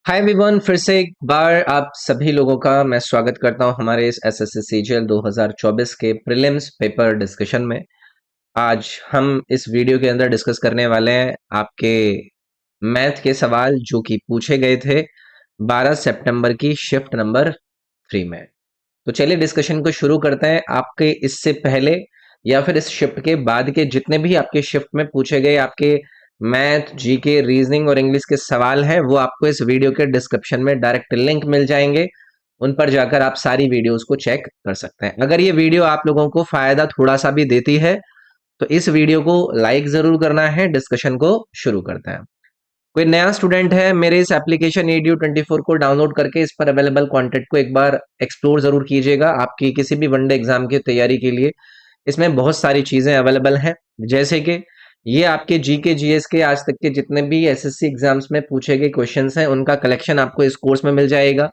Hi everyone, फिर से एक बार आप सभी लोगों का मैं स्वागत करता हूं हमारे इस एसएससी सीजीएल 2024 के प्रीलिम्स पेपर डिस्कशन में। आज हम इस वीडियो के अंदर डिस्कस करने वाले हैं आपके मैथ के सवाल जो कि पूछे गए थे 12 सितंबर की शिफ्ट नंबर 3 में। तो चलिए डिस्कशन को शुरू करते हैं। आपके इससे पहले या फिर इस शिफ्ट के बाद के जितने भी आपके शिफ्ट में पूछे गए आपके मैथ, जीके, रीजनिंग और इंग्लिश के सवाल हैं, वो आपको इस वीडियो के डिस्क्रिप्शन में डायरेक्ट लिंक मिल जाएंगे। उन पर जाकर आप सारी वीडियोस को चेक कर सकते हैं। अगर ये वीडियो आप लोगों को फायदा थोड़ा सा भी देती है तो इस वीडियो को लाइक जरूर करना है। डिस्कशन को शुरू करते हैं। कोई नया स्टूडेंट है, मेरे इस एप्लीकेशन EDU24 को डाउनलोड करके इस पर अवेलेबल कंटेंट को एक बार एक्सप्लोर जरूर कीजिएगा आपकी किसी भी वनडे एग्जाम की तैयारी के लिए। इसमें बहुत सारी चीजें अवेलेबल हैं, जैसे कि ये आपके जीके जीएस के आज तक के जितने भी एसएससी एग्जाम्स में पूछे गए क्वेश्चंस हैं उनका कलेक्शन आपको इस कोर्स में मिल जाएगा।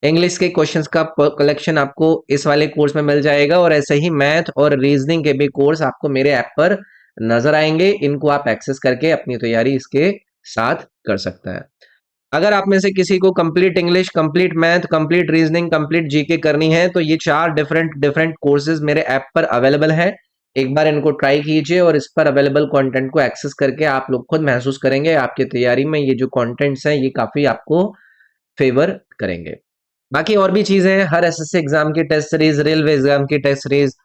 इंग्लिश के क्वेश्चंस का कलेक्शन आपको इस वाले कोर्स में मिल जाएगा और ऐसे ही मैथ और रीजनिंग के भी कोर्स आपको मेरे ऐप पर नजर आएंगे। इनको आप एक्सेस करके अपनी तैयारी इसके साथ कर सकते हैं। अगर आप में से किसी को complete English, complete math, complete reasoning, complete GK करनी है तो ये 4 डिफरेंट डिफरेंट कोर्सेज मेरे ऐप पर अवेलेबल है। एक बार इनको ट्राई कीजिए और इस पर अवेलेबल कंटेंट को एक्सेस करके आप लोग खुद महसूस करेंगे आपकी तैयारी में ये जो कंटेंट्स हैं ये काफी आपको फेवर करेंगे। बाकी और भी चीजें हैं, हर एसएससी एग्जाम की टेस्ट सीरीज, रेलवे एग्जाम की टेस्ट सीरीज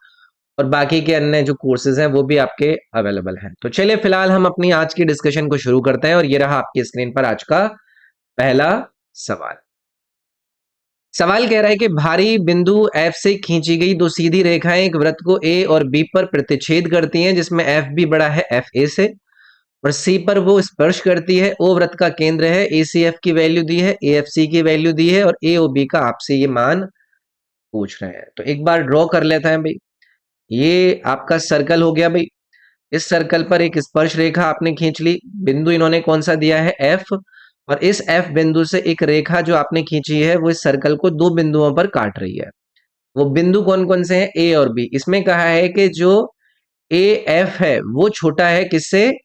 और बाकी के अन्य जो कोर्सेज हैं वो भी आपके अवेलेबल हैं। तो चलिए फिलहाल हम अपनी आज की डिस्कशन को शुरू करते हैं और ये रहा आपकी स्क्रीन पर आज का पहला सवाल। सवाल कह रहा है कि भारी बिंदु F से खींची गई दो सीधी रेखाएं एक वृत्त को A और B पर प्रतिच्छेद करती हैं, जिसमें FB बड़ा है FA से और C पर वो स्पर्श करती है। O वृत्त का केंद्र है, ACF की वैल्यू दी है, AFC की वैल्यू दी है और AOB का आपसे ये मान पूछ रहे हैं। तो एक बार ड्रॉ कर लेते हैं भाई। ये आपका सर्कल हो गया भाई। इस सर्कल पर एक स्पर्श रेखा आपने खींच ली। बिंदु इन्होंने कौन सा दिया है, F, और इस F बिंदु से एक रेखा जो आपने खींची है वो इस सर्कल को दो बिंदुओं पर काट रही है। वो बिंदु कौन कौन से हैं, A और B। इसमें कहा है कि जो AF है वो छोटा है किससे,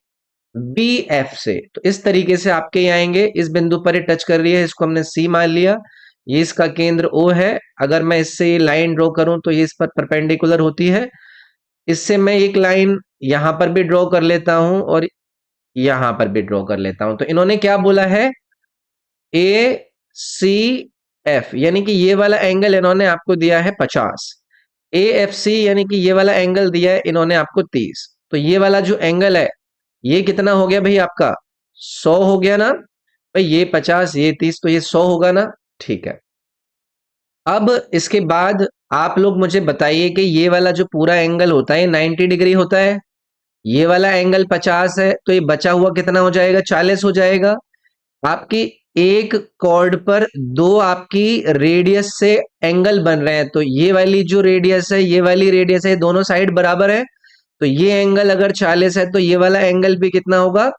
BF से। तो इस तरीके से आपके ये आएंगे। इस बिंदु पर ये टच कर रही है, इसको हमने C मान लिया। ये इसका केंद्र O है। अगर मैं इससे ये लाइन ड्रॉ करूं तो ये इस पर परपेंडिकुलर होती है। इससे मैं एक लाइन यहां पर भी ड्रॉ कर लेता हूं और यहां पर भी ड्रॉ कर लेता हूं। तो इन्होंने क्या बोला है, ACF, यानी कि ये वाला एंगल इन्होंने आपको दिया है 50। AFC यानी कि ये वाला एंगल दिया है इन्होंने आपको 30। तो ये वाला जो एंगल है ये कितना हो गया भाई आपका, 100 हो गया ना भाई। ये 50, ये 30, तो ये 100 होगा ना। ठीक है। अब इसके बाद आप लोग मुझे बताइए कि ये वाला जो पूरा एंगल होता है 90 डिग्री होता है। ये वाला एंगल 50 है तो ये बचा हुआ कितना हो जाएगा, 40 हो जाएगा। आपकी एक कॉर्ड पर दो आपकी रेडियस से एंगल बन रहे हैं, तो ये वाली जो रेडियस है ये वाली रेडियस है, दोनों साइड बराबर है। तो ये एंगल अगर 40 है तो ये वाला एंगल भी कितना होगा,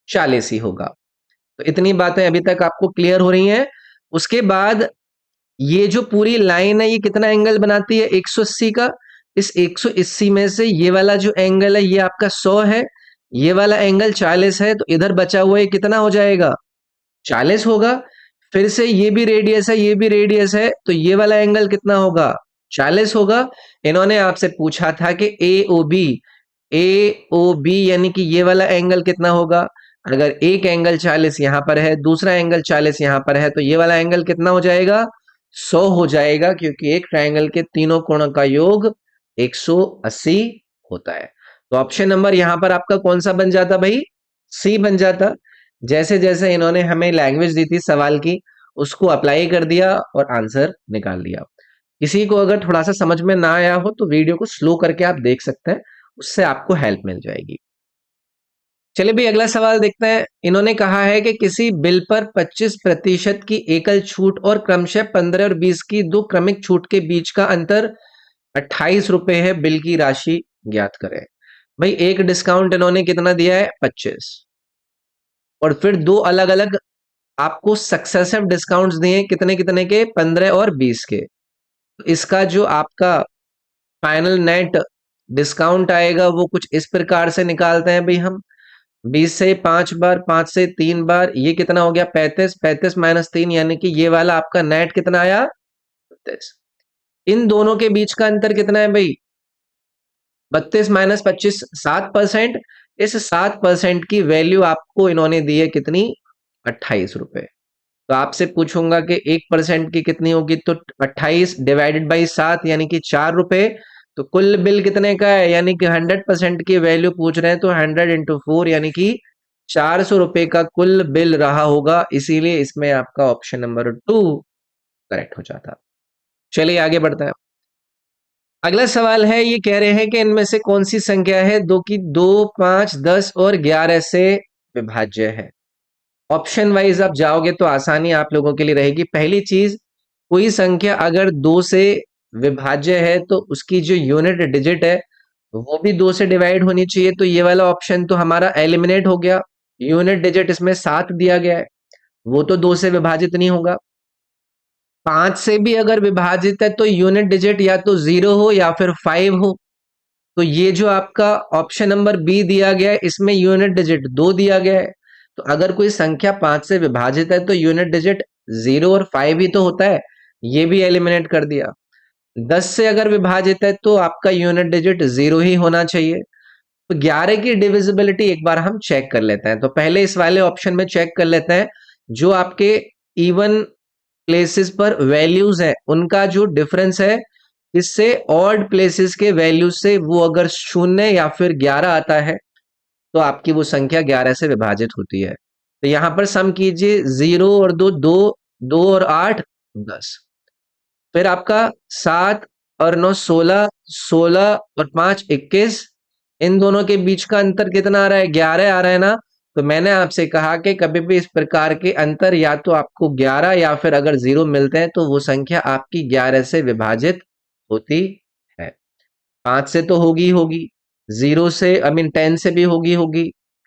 40 ही होगा। तो इतनी बातें अभी तक आपको क्लियर हो रही हैं। उसके बाद ये जो पूरी लाइन है ये कितना एंगल बनाती है, 180 का। इस 180 में से ये वाला जो एंगल है ये आपका 100 है, ये वाला एंगल 40 है, तो इधर बचा हुआ ये कितना हो जाएगा, 40 होगा। फिर से ये भी रेडियस है, ये भी रेडियस है, तो ये वाला एंगल कितना होगा, 40 होगा। इन्होंने आपसे पूछा था कि ए ओ बी यानी कि ये वाला एंगल कितना होगा। अगर एक एंगल 40 यहां पर है, दूसरा एंगल 40 यहां पर है, तो ये वाला एंगल कितना हो जाएगा, 100 हो जाएगा, क्योंकि एक ट्रायंगल के तीनों कोणों का योग 180 होता है। तो ऑप्शन नंबर यहां पर आपका कौन सा बन जाता भाई, सी बन जाता। जैसे जैसे इन्होंने हमें लैंग्वेज दी थी सवाल की उसको अप्लाई कर दिया और आंसर निकाल लिया। किसी को अगर थोड़ा सा समझ में ना आया हो तो वीडियो को स्लो करके आप देख सकते हैं, उससे आपको हेल्प मिल जाएगी। चलिए भी अगला सवाल देखते हैं। इन्होंने कहा है कि किसी बिल पर 25% की एकल छूट और क्रमशः 15 और 20 की दो क्रमिक छूट के बीच का अंतर 28 रुपए है। बिल की राशि ज्ञात करें। भाई एक डिस्काउंट इन्होंने कितना दिया है, 25, और फिर दो अलग अलग आपको सक्सेसिव डिस्काउंट्स दिए कितने कितने के, 15 और 20 के। तो इसका जो आपका फाइनल नेट डिस्काउंट आएगा वो कुछ इस प्रकार से निकालते हैं भाई हम। 20 से 5 बार, 5 से 3 बार, ये कितना हो गया 35, 35 माइनस 3 यानी कि ये वाला आपका नेट कितना आया 32। इन दोनों के बीच का अंतर कितना है भाई 32 माइनस 25, 7%। इस 7% की वैल्यू आपको इन्होंने दी है कितनी 28 रुपए। तो आपसे पूछूंगा कि 1% की कितनी होगी, तो 28 डिवाइडेड बाई 7 यानी कि 4 रुपए। तो कुल बिल कितने का है, यानी कि 100% की वैल्यू पूछ रहे हैं, तो 100 इंटू 4 यानी कि 400 रुपए का कुल बिल रहा होगा। इसीलिए इसमें आपका ऑप्शन नंबर 2 करेक्ट हो जाता। चलिए आगे बढ़ते हैं। अगला सवाल है, ये कह रहे हैं कि इनमें से कौन सी संख्या है दो की 2, 5, 10 और 11 से विभाज्य है। ऑप्शन वाइज आप जाओगे तो आसानी आप लोगों के लिए रहेगी। पहली चीज, कोई संख्या अगर 2 से विभाज्य है तो उसकी जो यूनिट डिजिट है वो भी 2 से डिवाइड होनी चाहिए। तो ये वाला ऑप्शन तो हमारा एलिमिनेट हो गया। यूनिट डिजिट इसमें 7 दिया गया है, वो तो 2 से विभाजित नहीं होगा। 5 से भी अगर विभाजित है तो यूनिट डिजिट या तो 0 हो या फिर 5 हो। तो ये जो आपका ऑप्शन नंबर बी दिया गया है इसमें यूनिट डिजिट 2 दिया गया है। तो अगर कोई संख्या 5 से विभाजित है तो यूनिट डिजिट 0 और 5 ही तो होता है, ये भी एलिमिनेट कर दिया। 10 से अगर विभाजित है तो आपका यूनिट डिजिट 0 ही होना चाहिए। तो 11 की डिविजिबिलिटी एक बार हम चेक कर लेते हैं। तो पहले इस वाले ऑप्शन में चेक कर लेते हैं, जो आपके इवन प्लेसेस पर वैल्यूज है उनका जो डिफरेंस है इससे ऑड प्लेसेस के वैल्यू से, वो अगर 0 या फिर 11 आता है तो आपकी वो संख्या 11 से विभाजित होती है। तो यहां पर सम कीजिए, 0 और 2 2, 2 और 8 10, फिर आपका 7 और 9 16, 16 और 5 21। इन दोनों के बीच का अंतर कितना आ रहा है 11 आ रहा है ना। तो मैंने आपसे कहा कि कभी भी इस प्रकार के अंतर या तो आपको 11 या फिर अगर 0 मिलते हैं तो वो संख्या आपकी 11 से विभाजित होती है। 5 से तो होगी होगी, 0 से आई मीन 10 से भी होगी होगी,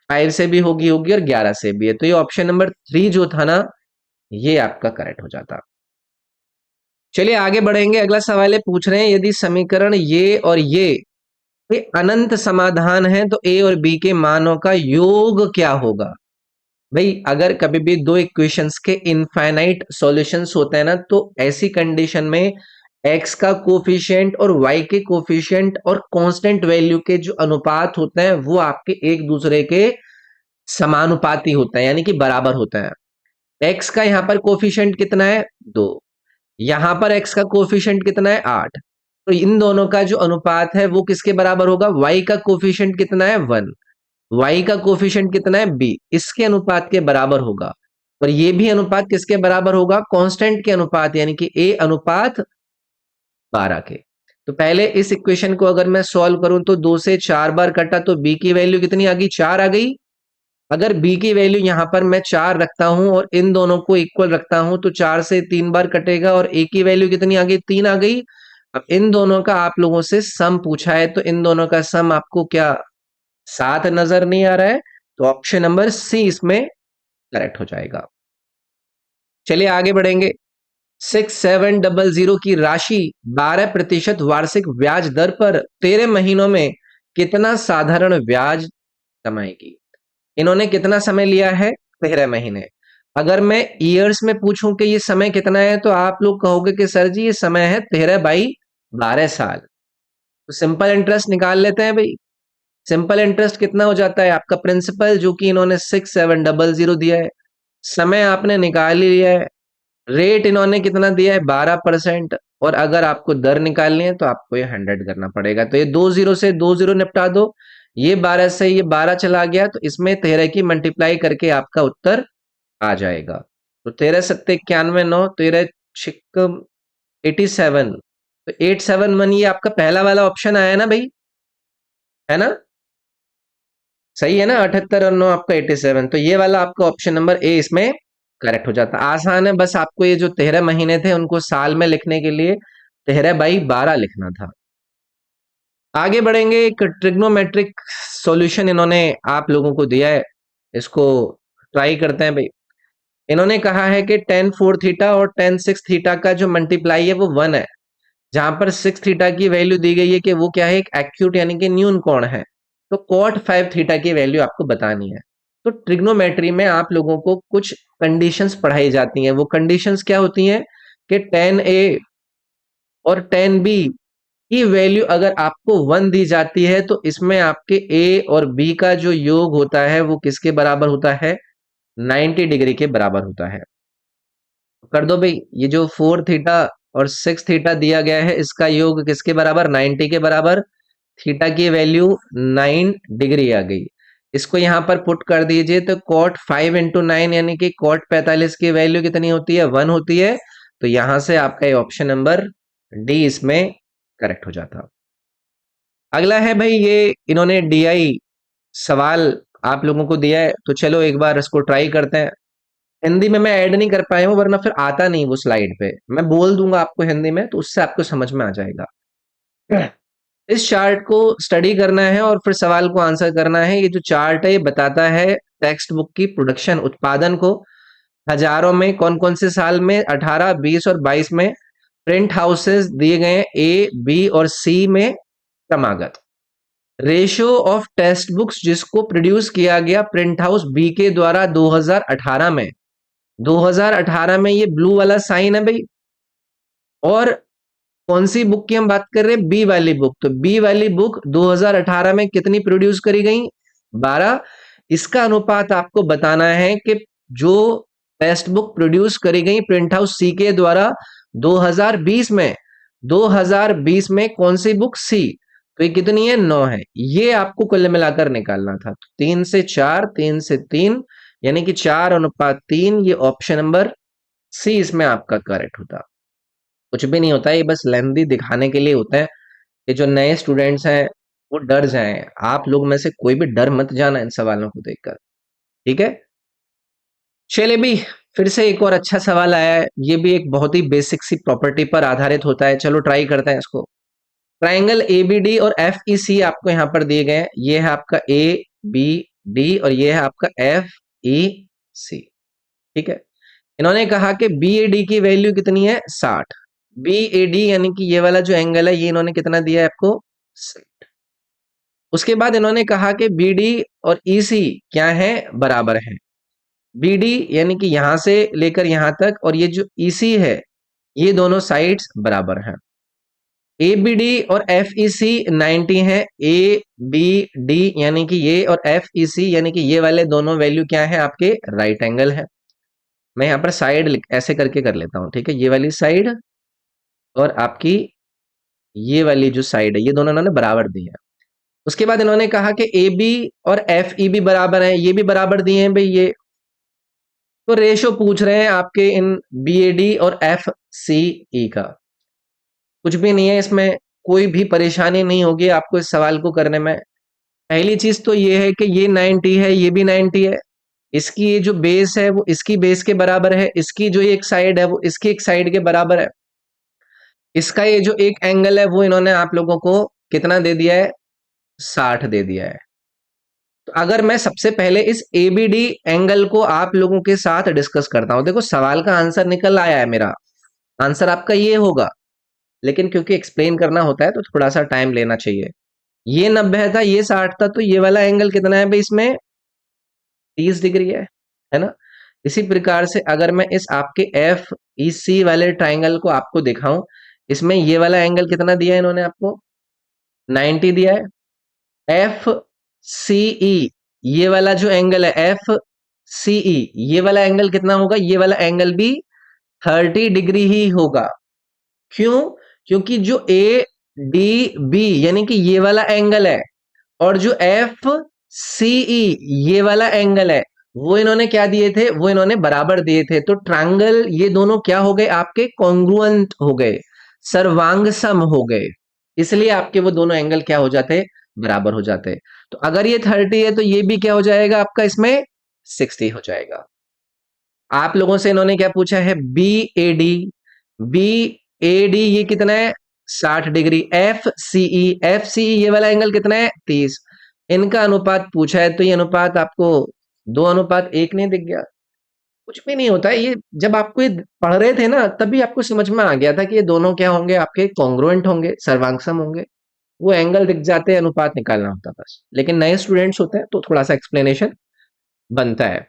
5 से भी होगी होगी और 11 से भी है। तो ये ऑप्शन नंबर 3 जो था ना, ये आपका करेक्ट हो जाता। चलिए आगे बढ़ेंगे। अगला सवाल है, पूछ रहे हैं यदि समीकरण ये और ये अनंत समाधान है तो ए और बी के मानों का योग क्या होगा। भाई अगर कभी भी दो इक्वेशंस के इनफाइनाइट सॉल्यूशंस होते हैं ना, तो ऐसी कंडीशन में x का कोफिशिएंट और y के कोफिशिएंट और कांस्टेंट वैल्यू के जो अनुपात होते हैं वो आपके एक दूसरे के समानुपाती होते हैं, यानी कि बराबर होते हैं। x का यहाँ पर कोफिशिएंट कितना है 2, यहां पर x का कोफिशिएंट कितना है 8। तो इन दोनों का जो अनुपात है वो किसके बराबर होगा, y का कोफिशिएंट कितना है 1, y का कोफिशिएंट कितना है b, इसके अनुपात के बराबर होगा। और ये भी अनुपात किसके बराबर होगा, कांस्टेंट के अनुपात, यानी कि a अनुपात 12 के। तो पहले इस इक्वेशन को अगर मैं सॉल्व करूं तो 2 से 4 बार कटा तो b की वैल्यू कितनी आ गई 4 आ गई। अगर b की वैल्यू यहां पर मैं 4 रखता हूं और इन दोनों को इक्वल रखता हूं तो 4 से 3 बार कटेगा और a की वैल्यू कितनी आ गई 3 आ गई। अब इन दोनों का आप लोगों से सम पूछा है तो इन दोनों का सम आपको क्या 7 नजर नहीं आ रहा है, तो ऑप्शन नंबर सी इसमें करेक्ट हो जाएगा। चलिए आगे बढ़ेंगे। 6700 की राशि 12% वार्षिक ब्याज दर पर 13 महीनों में कितना साधारण ब्याज कमाएगी। इन्होंने कितना समय लिया है 13 महीने। अगर मैं ईयर्स में पूछूं कि ये समय कितना है तो आप लोग कहोगे कि सर जी ये समय है 13/12 साल। तो सिंपल इंटरेस्ट निकाल लेते हैं भाई। सिंपल इंटरेस्ट कितना हो जाता है आपका प्रिंसिपल, जो कि इन्होंने 6700 दिया है, समय आपने निकाल ही लिया है, रेट इन्होंने कितना दिया है 12%, और अगर आपको दर निकालनी है तो आपको ये 100 करना पड़ेगा। तो ये 2 जीरो से 2 जीरो निपटा दो, ये 12 से ये 12 चला गया तो इसमें 13 की मल्टीप्लाई करके आपका उत्तर आ जाएगा। तो 13 सत्ते 91, 9 13 छिक्कम 87। तो 871 ये आपका पहला वाला ऑप्शन आया ना भाई, है ना, सही है ना, 78 और 9 आपका 87। तो ये वाला आपका ऑप्शन नंबर ए इसमें करेक्ट हो जाता। आसान है, बस आपको ये जो 13 महीने थे उनको साल में लिखने के लिए 13/12 लिखना था। आगे बढ़ेंगे। एक ट्रिग्नोमेट्रिक सॉल्यूशन इन्होंने आप लोगों को दिया है, इसको ट्राई करते हैं भाई। इन्होंने कहा है कि tan 4 थीटा और tan 6 थीटा का जो मल्टीप्लाई है वो 1 है, जहां पर 6 थीटा की वैल्यू दी गई है कि वो क्या है, एक एक्यूट यानी कि न्यून कोण है। तो cot 5 थीटा की वैल्यू आपको बतानी है। तो ट्रिग्नोमेट्री में आप लोगों को कुछ कंडीशंस पढ़ाई जाती हैं। वो कंडीशंस क्या होती हैं कि tan A और tan B की वैल्यू अगर आपको 1 दी जाती है तो इसमें आपके A और B का जो योग होता है वो किसके बराबर होता है? 90 डिग्री के बराबर होता है। कर दो भाई, ये जो 4 थीटा और 6 थीटा दिया गया है इसका योग किसके बराबर? 90 के बराबर। थीटा की वैल्यू 9 डिग्री आ गई। इसको यहां पर पुट कर दीजिए तो cot 5 इंटू 9 यानी कि cot 45 की वैल्यू कितनी होती है? 1 होती है। तो यहां से आपका ये ऑप्शन नंबर डी इसमें करेक्ट हो जाता। अगला है भाई, ये इन्होंने DI सवाल आप लोगों को दिया है, तो चलो एक बार इसको ट्राई करते हैं। हिंदी में मैं ऐड नहीं कर पाया हूँ वरना फिर आता नहीं वो स्लाइड पे, मैं बोल दूंगा आपको हिंदी में तो उससे आपको समझ में आ जाएगा। इस चार्ट को स्टडी करना है और फिर सवाल को आंसर करना है। ये जो चार्ट है ये बताता है टेक्स्ट बुक की प्रोडक्शन उत्पादन को हजारों में कौन कौन से साल में 18, 20 और 22 में प्रिंट हाउसेस दिए गए हैं ए, बी और सी में क्रमागत। रेशियो ऑफ टेक्स्ट बुक्स जिसको प्रोड्यूस किया गया प्रिंट हाउस बी के द्वारा 2018 में। 2018 में ये ब्लू वाला साइन है भाई। और कौन सी बुक की हम बात कर रहे हैं? बी वाली बुक। तो बी वाली बुक 2018 में कितनी प्रोड्यूस करी गई? 12। इसका अनुपात आपको बताना है कि जो टेक्स्ट बुक प्रोड्यूस करी गई प्रिंट हाउस सी के द्वारा 2020 में, 2020 में कौन सी बुक? सी। तो ये कितनी है? 9 है। ये आपको कुल मिलाकर निकालना था। तो 3 से 4, 3 से 3 यानी कि 4:3। ये ऑप्शन नंबर सी इसमें आपका करेक्ट होता। कुछ भी नहीं होता है, ये बस लेंथी दिखाने के लिए होता है कि जो नए स्टूडेंट्स हैं वो डर जाएं। आप लोग में से कोई भी डर मत जाना इन सवालों को देखकर, ठीक है? चलिए भी, फिर से एक और अच्छा सवाल आया है। ये भी एक बहुत ही बेसिक सी प्रॉपर्टी पर आधारित होता है। चलो ट्राई करते हैं इसको। ट्राइंगल ABD और FEC आपको यहाँ पर दिए गए हैं। ये है आपका ABD और ये है आपका FEC, ठीक है? इन्होंने कहा कि BAD की वैल्यू कितनी है? 60। BAD यानी कि ये वाला जो एंगल है ये इन्होंने कितना दिया है आपको? 60। उसके बाद इन्होंने कहा कि BD और EC क्या है? बराबर है। BD यानी कि यहां से लेकर यहां तक और ये जो EC है ये दोनों साइड्स बराबर हैं। ABD और FEC 90 है। ABD यानी कि ये और FEC यानी कि ये वाले दोनों वैल्यू क्या है? आपके राइट एंगल है। मैं यहाँ पर साइड ऐसे करके कर लेता हूँ, ठीक है? ये वाली साइड और आपकी ये वाली जो साइड है ये दोनों इन्होंने बराबर दी है। उसके बाद इन्होंने कहा कि AB और FE भी बराबर है, ये भी बराबर दिए हैं भाई ये। तो रेशो पूछ रहे हैं आपके इन BAD और FCE का। कुछ भी नहीं है इसमें, कोई भी परेशानी नहीं होगी आपको इस सवाल को करने में। पहली चीज तो ये है कि ये 90 है, ये भी 90 है। इसकी ये जो बेस है वो इसकी बेस के बराबर है, इसकी जो एक साइड है वो इसकी एक साइड के बराबर है। इसका ये जो एक एंगल है वो इन्होंने आप लोगों को कितना दे दिया है? 60 दे दिया है। तो अगर मैं सबसे पहले इस ABD एंगल को आप लोगों के साथ डिस्कस करता हूं, देखो सवाल का आंसर निकल आया है, मेरा आंसर आपका ये होगा, लेकिन क्योंकि एक्सप्लेन करना होता है तो थोड़ा सा टाइम लेना चाहिए। ये 90 था, ये 60 था, तो ये वाला एंगल कितना है भाई? इसमें 30 डिग्री है ना? इसी प्रकार से अगर मैं इस आपके FEC वाले ट्राइंगल को आपको दिखाऊं, इसमें ये वाला एंगल कितना दिया है इन्होंने आपको? 90 दिया है। FCE ये वाला जो एंगल है FCE ये वाला एंगल कितना होगा? ये वाला एंगल भी 30 डिग्री ही होगा। क्यों? क्योंकि जो ADB यानी कि ये वाला एंगल है और जो FCE ये वाला एंगल है वो इन्होंने क्या दिए थे? वो इन्होंने बराबर दिए थे। तो ट्रायंगल ये दोनों क्या हो गए? आपके कॉन्ग्रुएंट हो गए, सर्वांग सम हो गए। इसलिए आपके वो दोनों एंगल क्या हो जाते? बराबर हो जाते। तो अगर ये 30 है तो ये भी क्या हो जाएगा आपका? इसमें 60 हो जाएगा। आप लोगों से इन्होंने क्या पूछा है? BAD ये कितना है? 60 डिग्री। FCE ये वाला एंगल कितना है? 30। इनका अनुपात पूछा है तो ये अनुपात आपको 2:1 नहीं दिख गया? कुछ भी नहीं होता है ये। जब आपको ये पढ़ रहे थे ना तभी आपको समझ में आ गया था कि ये दोनों क्या होंगे? आपके कॉन्ग्रुएंट होंगे, सर्वांगसम होंगे। वो एंगल दिख जाते हैं, अनुपात निकालना होता बस। लेकिन नए स्टूडेंट्स होते हैं तो थोड़ा सा एक्सप्लेनेशन बनता है।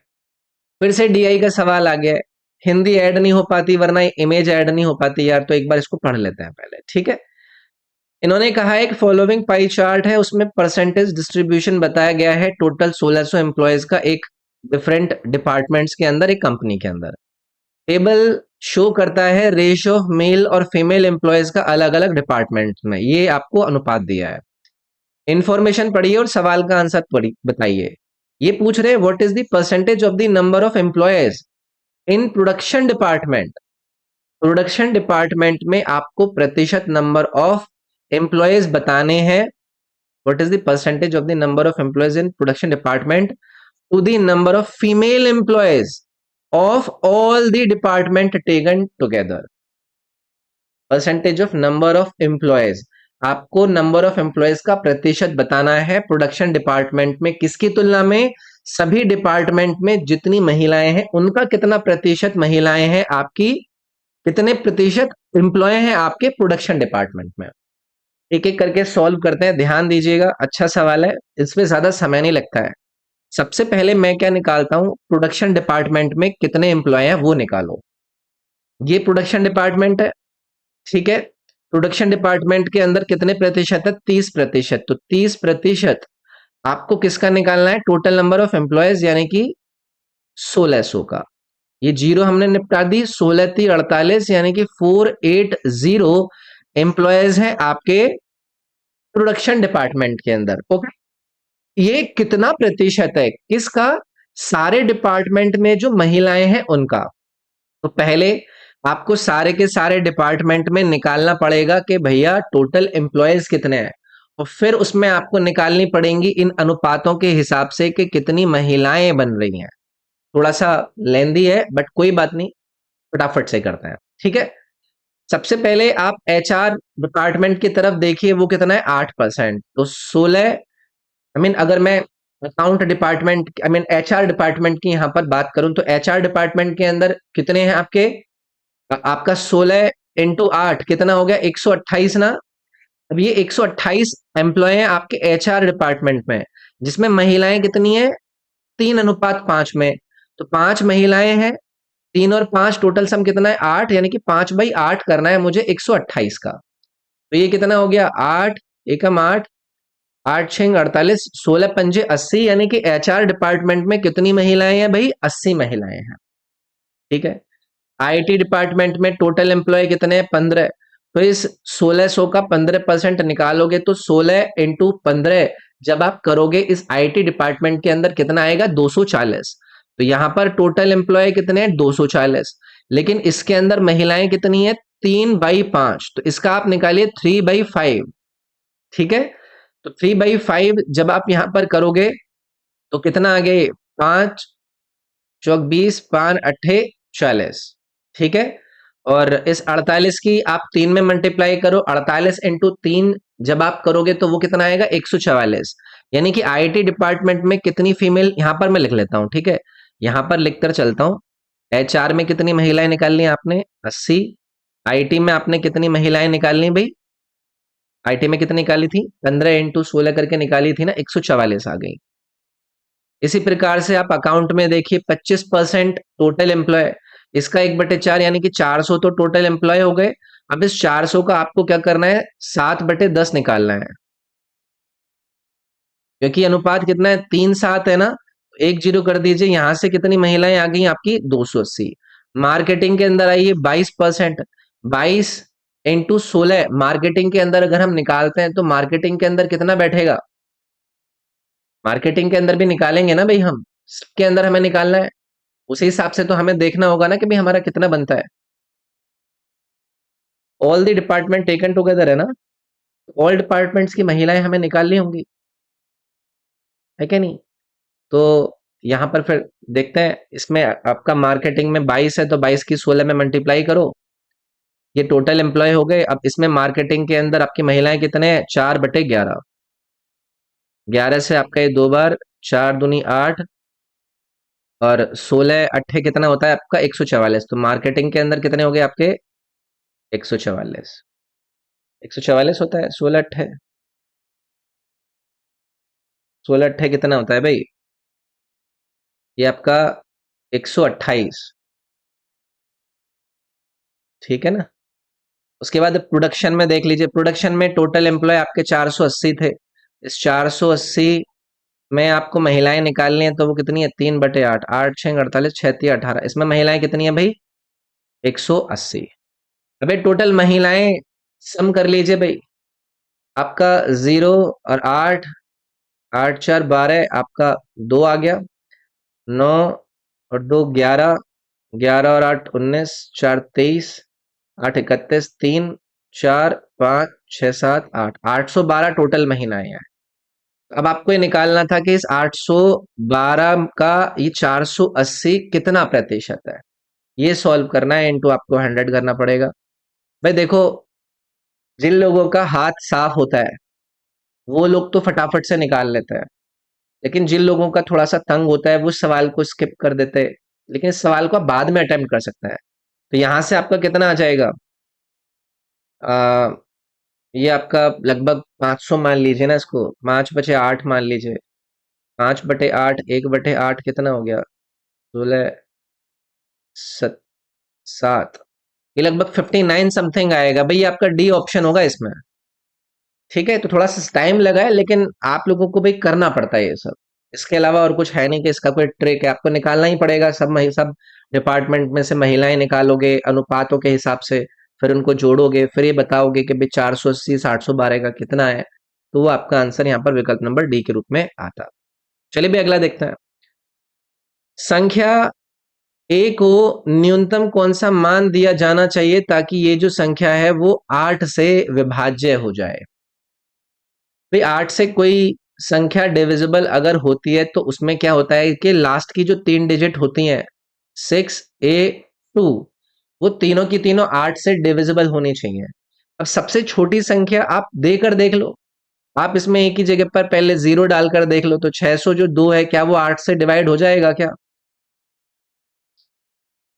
फिर से डीआई का सवाल आ गया है। हिंदी ऐड नहीं हो पाती वरना इमेज ऐड नहीं हो पाती यार, तो एक बार इसको पढ़ लेते हैं पहले, ठीक है। इन्होंने कहा है कि फॉलोइंग पाई चार्ट है, उसमें परसेंटेज डिस्ट्रीब्यूशन बताया गया है टोटल 1600 एम्प्लॉयज का एक डिफरेंट डिपार्टमेंट्स के अंदर, एक कंपनी के अंदर। टेबल शो करता है रेशियो ऑफ मेल और फीमेल एम्प्लॉयज का अलग अलग डिपार्टमेंट में, ये आपको अनुपात दिया है। इंफॉर्मेशन पढ़िए और सवाल का आंसर पढ़िए, बताइए। ये पूछ रहे हैं what is the percentage of the number of employees in production department. Production department में आपको प्रतिशत नंबर ऑफ एम्प्लॉयज बताने हैं। What is the percentage of the number of employees in production department to the number of female employees of all the department taken together. Percentage of number of employees, आपको number of employees का प्रतिशत बताना है production department में, किसकी तुलना में? सभी डिपार्टमेंट में जितनी महिलाएं हैं उनका कितना प्रतिशत महिलाएं हैं आपकी, कितने प्रतिशत एम्प्लॉय हैं आपके प्रोडक्शन डिपार्टमेंट में। एक एक करके सॉल्व करते हैं, ध्यान दीजिएगा, अच्छा सवाल है, इसमें ज्यादा समय नहीं लगता है। सबसे पहले मैं क्या निकालता हूं, प्रोडक्शन डिपार्टमेंट में कितने एम्प्लॉय हैं वो निकालो। ये प्रोडक्शन डिपार्टमेंट है, ठीक है। प्रोडक्शन डिपार्टमेंट के अंदर कितने प्रतिशत है? 30%। तो 30% आपको किसका निकालना है? टोटल नंबर ऑफ एम्प्लॉयज, यानी कि 1600 का। ये जीरो हमने निपटा दी, 16×3 = 48, यानी कि 480 एम्प्लॉयज हैं आपके प्रोडक्शन डिपार्टमेंट के अंदर, ओके। ये कितना प्रतिशत है किसका? सारे डिपार्टमेंट में जो महिलाएं हैं उनका। तो पहले आपको सारे के सारे डिपार्टमेंट में निकालना पड़ेगा कि भैया टोटल एम्प्लॉयज कितने हैं, और फिर उसमें आपको निकालनी पड़ेंगी इन अनुपातों के हिसाब से कि कितनी महिलाएं बन रही हैं। थोड़ा सा लेंदी है बट कोई बात नहीं, फटाफट से करते हैं, ठीक है। सबसे पहले आप एचआर डिपार्टमेंट की तरफ देखिए, वो कितना है? 8%। तो 16, आई मीन अगर मैं account department, I mean HR department की यहां पर बात करूं, तो एचआर डिपार्टमेंट के अंदर कितने हैं आपके? आपका 16 × 8 कितना हो गया? 128 ना। अब ये 128 एम्प्लॉय हैं आपके एचआर डिपार्टमेंट में, जिसमें महिलाएं कितनी है? 3:5 में। तो 5 महिलाएं हैं, 3 और 5 टोटल सम कितना है? 8, यानी कि 5/8 करना है मुझे 128 का। तो ये कितना हो गया? 8 एकम 8, 8×6 = 48, 16×5 = 80, यानी कि एचआर डिपार्टमेंट में कितनी महिलाएं हैं भाई? 80 महिलाएं हैं, ठीक है। आईटी डिपार्टमेंट में टोटल एम्प्लॉय कितने हैं? 15। तो इस 1600 का 15% निकालोगे तो 16 × 15 जब आप करोगे इस आईटी डिपार्टमेंट के अंदर कितना आएगा? 240। तो यहां पर टोटल एम्प्लॉय कितने हैं? 240। लेकिन इसके अंदर महिलाएं कितनी है? 3/5। तो इसका आप निकालिए 3/5, ठीक है। तो 3/5 जब आप यहां पर करोगे तो कितना आ गए? 5×4 = 20, 5×8 = 40, ठीक है। और इस 48 की आप 3 में मल्टीप्लाई करो, 48 × 3 जब आप करोगे तो वो कितना आएगा? 144। यानी कि आईटी डिपार्टमेंट में कितनी फीमेल, यहां पर मैं लिख लेता हूं, ठीक है। यहां पर लिखकर चलता हूं। एचआर में कितनी महिलाएं निकालनी है आपने? 80। आईटी में आपने कितनी महिलाएं निकालनी भाई? आईटी में कितनी निकाली थी? 15×16 करके निकाली थी ना, 144 आ गई। इसी प्रकार से आप अकाउंट में देखिए, 25% टोटल एम्प्लॉय, इसका 1/4 यानी कि 400 तो टोटल एम्प्लॉय हो गए। अब इस 400 का आपको क्या करना है? 7/10 निकालना है, क्योंकि अनुपात कितना है? 3:7 है ना। एक जीरो कर दीजिए, यहां से कितनी महिलाएं आ गई आपकी? 280। मार्केटिंग के अंदर आइए, 22%, 22 × 16 मार्केटिंग के अंदर अगर हम निकालते हैं तो मार्केटिंग के अंदर कितना बैठेगा? मार्केटिंग के अंदर भी निकालेंगे ना भाई, हम सबके अंदर हमें निकालना है। उसी हिसाब से तो हमें देखना होगा ना कि भाई हमारा कितना बनता है। All the department taken together है ना, ऑल डिपार्टमेंट्स की महिलाएं हमें निकालनी होंगी, है क्या नहीं? तो यहां पर फिर देखते हैं, इसमें आपका मार्केटिंग में 22 है तो 22 की 16 में मल्टीप्लाई करो, ये टोटल एम्प्लॉय हो गए। अब इसमें मार्केटिंग के अंदर आपकी महिलाएं कितने हैं? 4/11। 11 से आपका ये 2 बार, 4×2 = 8, और 16×8 कितना होता है आपका? 144। तो मार्केटिंग के अंदर कितने हो गए आपके? 144। 144 होता है। 16×8, 16×8 कितना होता है भाई? ये आपका 128, ठीक है ना। उसके बाद प्रोडक्शन में देख लीजिए, प्रोडक्शन में टोटल एम्प्लॉय आपके 480 थे। इस 480 में आपको महिलाएं निकालनी है, तो वो कितनी है, 3/8, 8×6 = 48, 6×3 = 18, इसमें महिलाएं कितनी है भाई, 180। अबे टोटल महिलाएं सम कर लीजिए भाई, आपका 0 और 8, 8×4 = 12, आपका 2 आ गया, 9 और 2 11, 11 और 8 19, 4 23, 8 31, 3 4 5 6 7 8, 812 टोटल महीनाएं हैं। अब आपको ये निकालना था कि इस 812 का ये 480 कितना प्रतिशत है। ये सॉल्व करना है, इनटू आपको 100 करना पड़ेगा। भाई देखो, जिन लोगों का हाथ साफ होता है वो लोग तो फटाफट से निकाल लेते हैं, लेकिन जिन लोगों का थोड़ा सा तंग होता है वो सवाल को स्किप कर देते हैं, लेकिन इस सवाल को आप बाद में अटेम्प्ट कर सकते हैं। तो यहाँ से आपका कितना आ जाएगा, आ, ये आपका लगभग 500 मान लीजिए ना, इसको 5×8 मान लीजिए, 5/8, 1/8 कितना हो गया, 16, 7, ये लगभग 59 समथिंग आएगा भाई, ये आपका डी ऑप्शन होगा इसमें। ठीक है, तो थोड़ा सा टाइम लगा है, लेकिन आप लोगों को भाई करना पड़ता है ये सब। इसके अलावा और कुछ है नहीं कि इसका कोई ट्रिक है, आपको निकालना ही पड़ेगा। सब डिपार्टमेंट में से महिलाएं निकालोगे अनुपातों के हिसाब से, फिर उनको जोड़ोगे, फिर ये बताओगे कि भाई 480 से 812 का कितना है, तो वो आपका आंसर यहाँ पर विकल्प नंबर डी के रूप में आता। चलिए भाई अगला देखते हैं। संख्या ए को न्यूनतम कौन सा मान दिया जाना चाहिए ताकि ये जो संख्या है वो 8 से विभाज्य हो जाए। भाई 8 से कोई संख्या डिविजिबल अगर होती है तो उसमें क्या होता है कि लास्ट की जो 3 डिजिट होती हैं 6A2, वो तीनों की तीनों 8 से डिविजिबल होनी चाहिए। अब सबसे छोटी संख्या आप देकर देख लो, आप इसमें एक ही जगह पर पहले 0 डालकर देख लो, तो 600 जो 2 है क्या वो 8 से डिवाइड हो जाएगा क्या,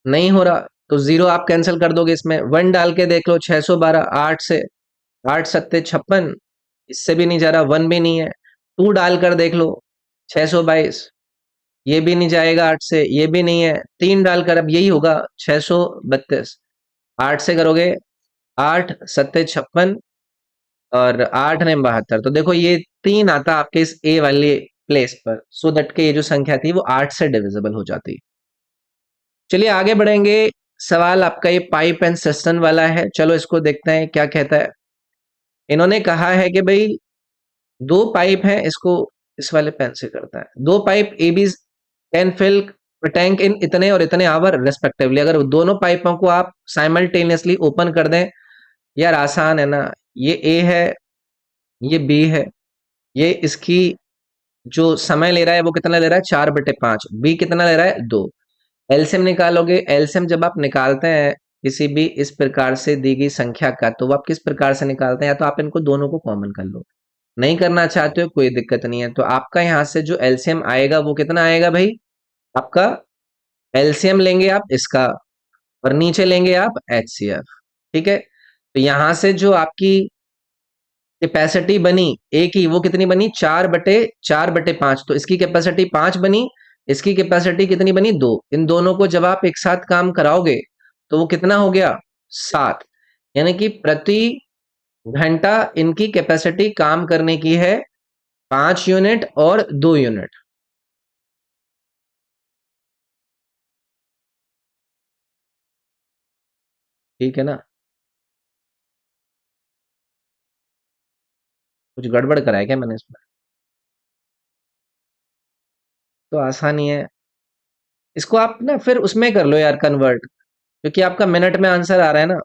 नहीं हो रहा। तो 0 आप कैंसिल कर दोगे, इसमें 1 डाल के देख लो, 612 8 से, 8×7 = 56, इससे भी नहीं जा रहा, 1 भी नहीं है। 2 डालकर देख लो, 622, ये भी नहीं जाएगा 8 से, ये भी नहीं है। 3 डालकर अब यही होगा, 632, 8 से करोगे, 8×7 = 56 और 8×9 = 72, तो देखो ये 3 आता आपके इस ए वाले प्लेस पर, सो दैट के ये जो संख्या थी वो 8 से डिविजिबल हो जाती। चलिए आगे बढ़ेंगे। सवाल आपका ये पाइप एंड सिस्टम वाला है, चलो इसको देखते हैं क्या कहता है। इन्होंने कहा है कि भाई दो पाइप हैं, इसको इस वाले पेन से करता है। दो pipe A B can fill tank in इतने और इतने आवर रेस्पेक्टिवली। अगर दोनों पाइपों को आप साइमल्टेनियसली ओपन कर दें, यार आसान है ना, ये ए है, ये बी है, ये इसकी जो समय ले रहा है वो कितना ले रहा है, 4/5, बी कितना ले रहा है, 2। एलसीएम निकालोगे, एलसीएम जब आप निकालते हैं किसी भी इस प्रकार से दी गई संख्या का, तो वो आप किस प्रकार से निकालते हैं, या तो आप इनको दोनों को कॉमन कर लो, नहीं करना चाहते हो कोई दिक्कत नहीं है। तो आपका यहाँ से जो एलसीएम आएगा वो कितना आएगा भाई, आपका एलसीएम लेंगे आप इसका, और नीचे लेंगे आप एचसीएफ। ठीक है, तो यहां से जो आपकी कैपेसिटी बनी ए की वो कितनी बनी, 4/4/5, तो इसकी कैपेसिटी 5 बनी, इसकी कैपेसिटी कितनी बनी, 2। इन दोनों को जब आप एक साथ काम कराओगे तो वो कितना हो गया, 7। यानी कि प्रति घंटा इनकी कैपेसिटी काम करने की है 5 यूनिट और 2 यूनिट। ठीक है ना, कुछ गड़बड़ करा है क्या मैंने इसमें, तो आसानी है। इसको आप ना फिर उसमें कर लो यार कन्वर्ट, क्योंकि आपका मिनट में आंसर आ रहा है ना।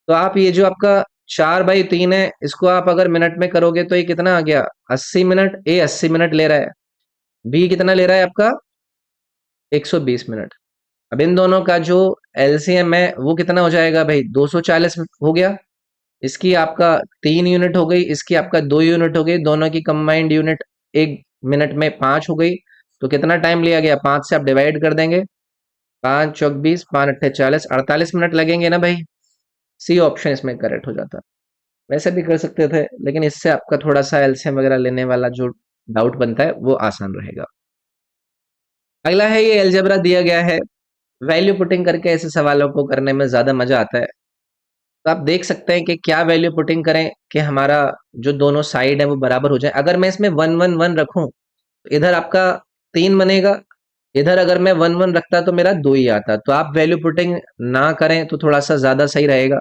तो आप ये जो आपका 4/3 है, इसको आप अगर मिनट में करोगे तो ये कितना आ गया, 80 मिनट। ए 80 मिनट ले रहा है, बी कितना ले रहा है आपका, 120 मिनट। अब इन दोनों का जो एलसीएम है वो कितना हो जाएगा भाई, 240 हो गया। इसकी आपका 3 यूनिट हो गई, इसकी आपका 2 यूनिट हो गई, दोनों की कंबाइंड यूनिट 1 मिनट में 5 हो गई। तो कितना टाइम लिया गया, 5 से आप डिवाइड कर देंगे, 5×4 = 20, 5×8 = 40, 48 मिनट लगेंगे ना भाई। सी ऑप्शन इसमें करेक्ट हो जाता। वैसे भी कर सकते थे, लेकिन इससे आपका थोड़ा सा एलसीएम वगैरह लेने वाला जो डाउट बनता है वो आसान रहेगा। अगला है ये अलजेब्रा दिया गया है। वैल्यू पुटिंग करके ऐसे सवालों को करने में ज्यादा मजा आता है। तो आप देख सकते हैं कि क्या वैल्यू पुटिंग करें कि हमारा जो दोनों साइड है वो बराबर हो जाए। अगर मैं इसमें 1 1 1 रखूं तो इधर आपका 3 बनेगा, इधर अगर मैं 1 1 रखता तो मेरा 2 ही आता। तो आप वैल्यू पुटिंग ना करें तो थोड़ा सा ज्यादा सही रहेगा।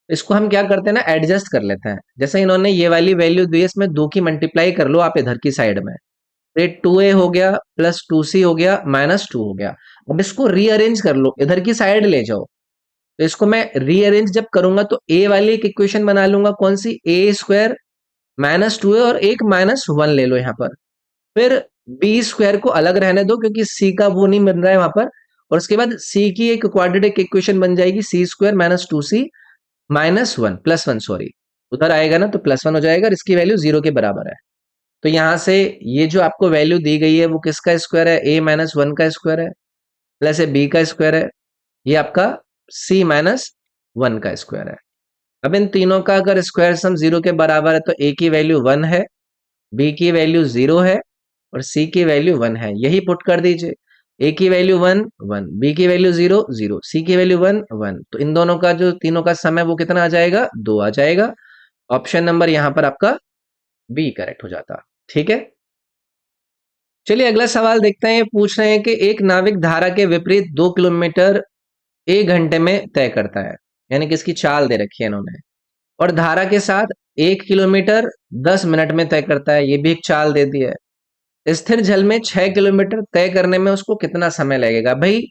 इसको हम क्या करते हैं ना, एडजस्ट कर लेते हैं। जैसे इन्होंने ये वाली वैल्यू दी है, इसमें 2 की मल्टीप्लाई कर लो आप इधर की साइड में। तो ये 2a हो गया प्लस 2c हो गया माइनस 2 हो गया। अब इसको रीअरेंज कर लो, इधर की साइड ले जाओ। तो इसको मैं रीअरेंज जब करूंगा तो a वाली एक इक्वेशन बना लूंगा, कौन सी, ए स्क्वायर माइनस 2 है और एक माइनस 1 ले लो यहाँ पर। फिर बी स्क्वायर को अलग रहने दो क्योंकि सी का वो नहीं मिल रहा है वहां पर। और उसके बाद सी की एक क्वाड्रेटिक इक्वेशन बन जाएगी, C square minus 2c minus 1 plus 1 sorry, उधर आएगा ना तो प्लस 1 हो जाएगा और इसकी वैल्यू 0 के बराबर है। तो यहां से ये जो आपको वैल्यू दी गई है वो किसका स्क्वायर है, a माइनस 1 का स्क्वायर है प्लस ए बी का स्क्वायर है, ये आपका c माइनस 1 का स्क्वायर है। अब इन तीनों का अगर स्क्वायर सम 0 के बराबर है तो a की वैल्यू 1 है, b की वैल्यू 0 है और c की वैल्यू 1 है। यही पुट कर दीजिए, a की वैल्यू 1 1, b की वैल्यू 0 0, c की वैल्यू 1 1। तो इन दोनों का जो तीनों का सम है वो कितना आ जाएगा, 2 आ जाएगा। ऑप्शन नंबर यहां पर आपका बी करेक्ट हो जाता। ठीक है, चलिए अगला सवाल देखते हैं। पूछ रहे हैं कि एक नाविक धारा के विपरीत 2 किलोमीटर 1 घंटे में तय करता है, यानी कि इसकी चाल दे रखी है इन्होंने, और धारा के साथ 1 किलोमीटर 10 मिनट में तय करता है, ये भी एक चाल दे दी है। स्थिर जल में 6 किलोमीटर तय करने में उसको कितना समय लगेगा। भाई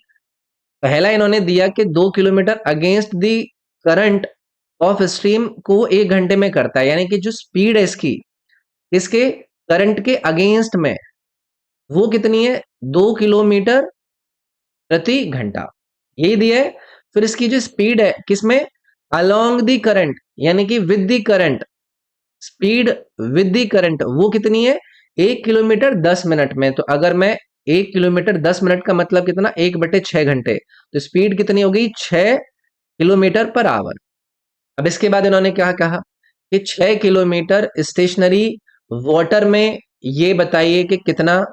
पहला इन्होंने दिया कि 2 kilometre against the current of stream को वो 1 घंटे में करता है, यानी कि जो स्पीड है इसकी, इसके करंट के अगेंस्ट में, वो कितनी है, 2 किलोमीटर प्रति घंटा, यही दिया है। फिर इसकी जो स्पीड है किसमें, अलोंग दी करंट, यानी कि with the current, speed with the current वो कितनी है, 1 किलोमीटर 10 मिनट में। तो अगर मैं 1 किलोमीटर 10 मिनट का मतलब कितना, 1/6 घंटे, तो स्पीड कितनी हो गई, 6 किलोमीटर पर आवर। अब इसके बाद इन्होंने क्या कहा कि 6 किलोमीटर स्टेशनरी वाटर में, ये बताइए कि कितना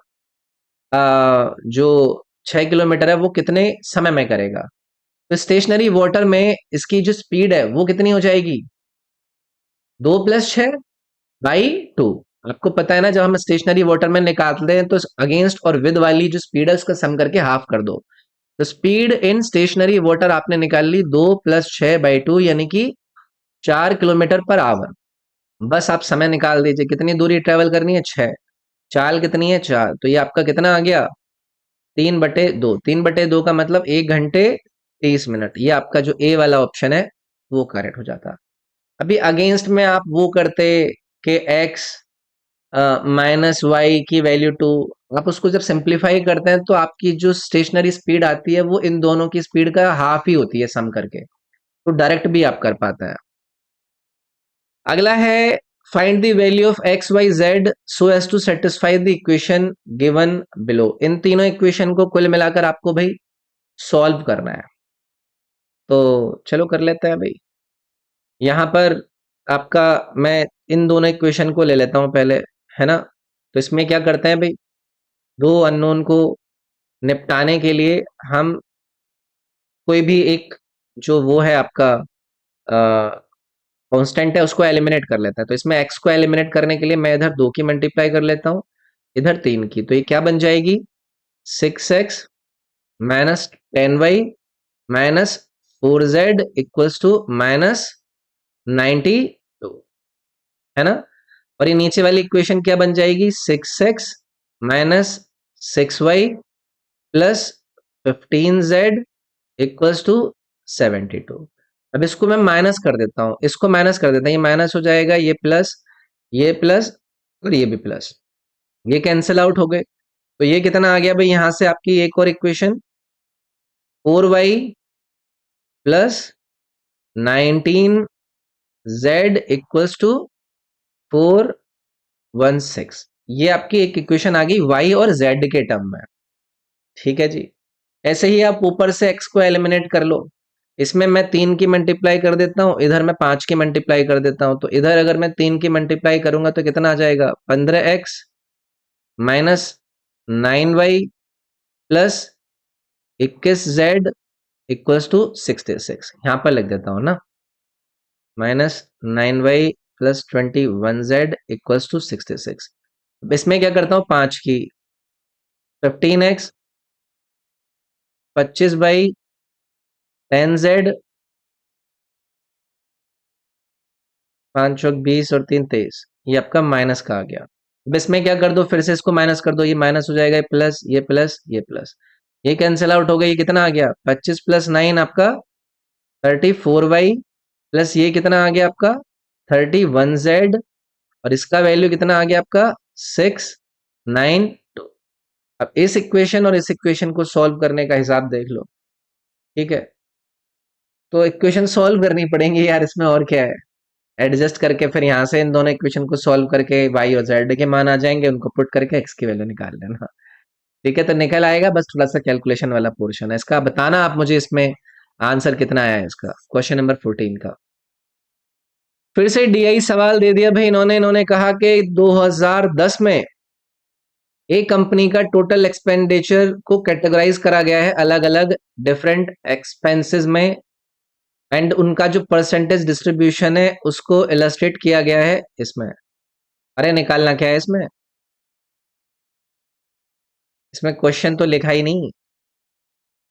जो 6 किलोमीटर है वो कितने समय में करेगा। तो स्टेशनरी वाटर में इसकी जो स्पीड है वो कितनी हो जाएगी, 2 + 6/2। आपको पता है ना, जब हम स्टेशनरी वाटर में निकालते हैं तो अगेंस्ट और विद वाली जो स्पीड है उसका सम करके हाफ कर दो। तो स्पीड इन स्टेशनरी वाटर आपने निकाल ली 2 + 6/2, यानी कि 4 किलोमीटर पर आवर। बस आप समय निकाल दीजिए, कितनी दूरी ट्रेवल करनी है, 6, चाल कितनी है, 4, तो ये आपका कितना आ गया, 3/2। 3/2 का मतलब 1 घंटे 30 मिनट। ये आपका जो ए वाला ऑप्शन है वो करेक्ट हो जाता। अभी अगेंस्ट में आप वो करते कि x माइनस वाई की वैल्यू 2, आप उसको जब सिंप्लीफाई करते हैं तो आपकी जो स्टेशनरी स्पीड आती है वो इन दोनों की स्पीड का हाफ ही होती है सम करके, तो डायरेक्ट भी आप कर पाते हैं। अगला है find the value of X Y Z so as to satisfy the equation given below. इन तीनों इक्वेशन को कुल मिलाकर आपको भाई सॉल्व करना है। तो चलो कर लेते हैं भाई। यहाँ पर आपका मैं इन दोनों इक्वेशन को ले लेता हूँ पहले, है ना। तो इसमें क्या करते हैं भाई, दो अननोन को निपटाने के लिए हम कोई भी एक जो वो है आपका कांस्टेंट है उसको एलिमिनेट कर लेता है। तो इसमें x को एलिमिनेट करने के लिए मैं इधर 2 की मल्टीप्लाई कर लेता हूँ, इधर 3 की। तो ये क्या बन जाएगी, 6x minus 10y minus 4z equals to minus 92, है ना। और ये नीचे वाली इक्वेशन क्या बन जाएगी, 6x minus 6y plus 15z equals to 72। अब इसको मैं माइनस कर देता हूं, इसको माइनस कर देता हूं, ये माइनस हो जाएगा, ये प्लस और ये भी प्लस, ये कैंसिल आउट हो गए। तो ये कितना आ गया भाई, यहां से आपकी एक और equation 4y plus 19z equals to 416। ये आपकी एक इक्वेशन आ गई y और z के टर्म में। ठीक है जी। ऐसे ही आप ऊपर से x को एलिमिनेट कर लो। इसमें मैं 3 की मल्टीप्लाई कर देता हूँ, इधर मैं 5 की मल्टीप्लाई कर देता हूँ। तो इधर अगर मैं 3 की मल्टीप्लाई करूंगा तो कितना आ जाएगा, 15x minus 9y plus 21z equals to 66। यहां पर लिख देता हूं ना, -9y plus 21z equals to 66। इसमें क्या करता हूं, 5 की 15x 25/10z, 5 चौक 20 और 3 23, ये आपका माइनस का आ गया। अब इसमें क्या कर दो, फिर से इसको माइनस कर दो, ये माइनस हो जाएगा, प्लस ये प्लस ये प्लस, ये कैंसिल आउट हो गया। ये कितना आ गया, 25 प्लस 9 आपका 34y, प्लस ये कितना आ गया आपका 31z, और इसका वैल्यू कितना आ गया आपका 692। अब इस इक्वेशन और इस इक्वेशन को सॉल्व करने का हिसाब देख लो, ठीक है। तो इक्वेशन सॉल्व करनी पड़ेंगी यार, इसमें और क्या है, एडजस्ट करके फिर यहाँ से इन दोनों इक्वेशन को सॉल्व करके y और z के मान आ जाएंगे, उनको पुट करके x की वैल्यू निकाल लेना, ठीक है। तो निकल आएगा, बस थोड़ा सा कैलकुलेशन वाला पोर्शन है इसका। बताना आप मुझे इसमें आंसर कितना आया है इसका, क्वेश्चन नंबर 14 का। फिर से डीआई सवाल दे दिया भाई इन्होंने कहा कि 2010 में एक कंपनी का टोटल एक्सपेंडिचर को कैटेगराइज करा गया है अलग अलग डिफरेंट एक्सपेंसेस में, एंड उनका जो परसेंटेज डिस्ट्रीब्यूशन है उसको इलस्ट्रेट किया गया है इसमें। अरे निकालना क्या है इसमें, इसमें क्वेश्चन तो लिखा ही नहीं,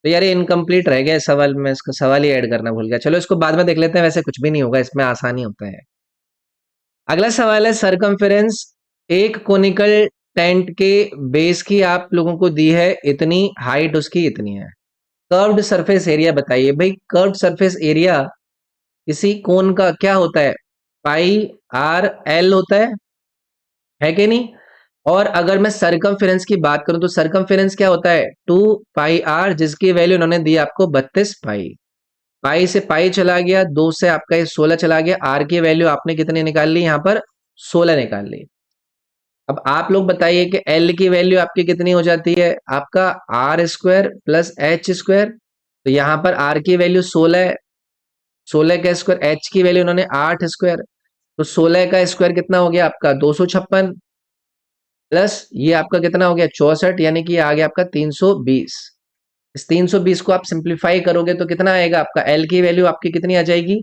तो यार ये इनकम्प्लीट रह गया इस सवाल में, इसका सवाल ही ऐड करना भूल गया। चलो इसको बाद में देख लेते हैं, वैसे कुछ भी नहीं होगा इसमें, आसानी होता है। अगला सवाल है सरकमफेरेंस, एक कोनिकल टेंट के बेस की आप लोगों को दी है इतनी, हाइट उसकी इतनी है। कर्व्ड सरफेस एरिया बताइए भाई, कर्व्ड सरफेस एरिया किसी कोन का क्या होता है, पाई आर एल होता है कि नहीं। और अगर मैं सरकमफेरेंस की बात करूं तो सरकमफेरेंस क्या होता है, 2 पाई आर, जिसकी वैल्यू उन्होंने दी आपको 32 पाई। पाई से पाई चला गया, 2 से आपका ये 16 चला गया, आर की वैल्यू आपने कितनी निकाल ली, यहाँ पर 16 निकाल ली। अब आप लोग बताइए कि एल की वैल्यू आपकी कितनी हो जाती है, आपका R square plus H square. तो यहाँ पर आर की वैल्यू 16 है, 16 का स्क्वायर, एच की वैल्यू उन्होंने 8 स्क्वायर, तो 16 का स्क्वायर कितना हो गया आपका 256, प्लस ये आपका कितना हो गया 64, यानी कि ये आ गया आपका 320। इस 320 को आप सिंप्लीफाई करोगे तो कितना आएगा आपका, एल की वैल्यू आपकी कितनी आ जाएगी,